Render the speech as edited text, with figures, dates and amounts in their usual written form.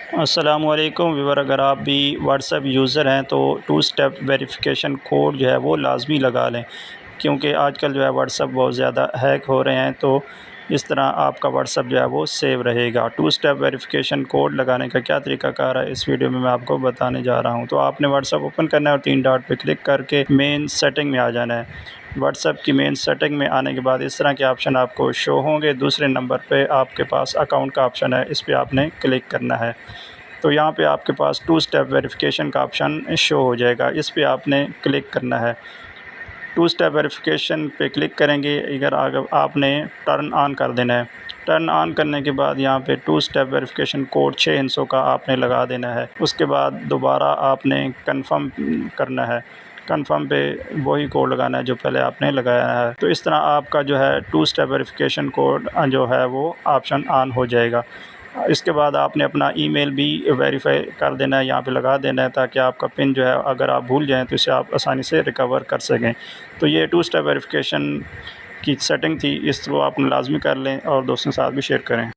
अस्सलामुअलैकुम व्यूअर, अगर आप भी व्हाट्सएप यूज़र हैं तो टू स्टेप वेरिफिकेशन कोड जो है वो लाजमी लगा लें, क्योंकि आजकल जो है व्हाट्सएप बहुत ज़्यादा हैक हो रहे हैं। तो इस तरह आपका व्हाट्सएप जो है वो सेव रहेगा। टू स्टेप वेरिफिकेशन कोड लगाने का क्या तरीकाकार है, इस वीडियो में मैं आपको बताने जा रहा हूं। तो आपने व्हाट्सएप ओपन करना है और 3 डॉट पे क्लिक करके मेन सेटिंग में आ जाना है। व्हाट्सएप की मेन सेटिंग में आने के बाद इस तरह के ऑप्शन आपको शो होंगे। दूसरे नंबर पे आपके पास अकाउंट का ऑप्शन है, इस पर आपने क्लिक करना है। तो यहाँ पे आपके पास टू स्टेप वेरिफिकेशन का ऑप्शन शो हो जाएगा, इस पे आपने क्लिक करना है। टू स्टेप वेरिफिकेशन पे क्लिक करेंगे, अगर आपने टर्न ऑन कर देना है। टर्न ऑन करने के बाद यहाँ पे टू स्टेप वेरिफिकेशन कोड 6 हिस्सों का आपने लगा देना है। उसके बाद दोबारा आपने कंफर्म करना है। कंफर्म पे वही कोड लगाना है जो पहले आपने लगाया है। तो इस तरह आपका जो है टू स्टेप वेरिफिकेशन कोड जो है वो ऑप्शन ऑन हो जाएगा। इसके बाद आपने अपना ईमेल भी वेरीफाई कर देना है, यहाँ पे लगा देना है, ताकि आपका पिन जो है अगर आप भूल जाएं तो इसे आप आसानी से रिकवर कर सकें। तो ये टू स्टेप वेरिफिकेशन की सेटिंग थी, इस थ्रू आप लाजमी कर लें और दोस्तों के साथ भी शेयर करें।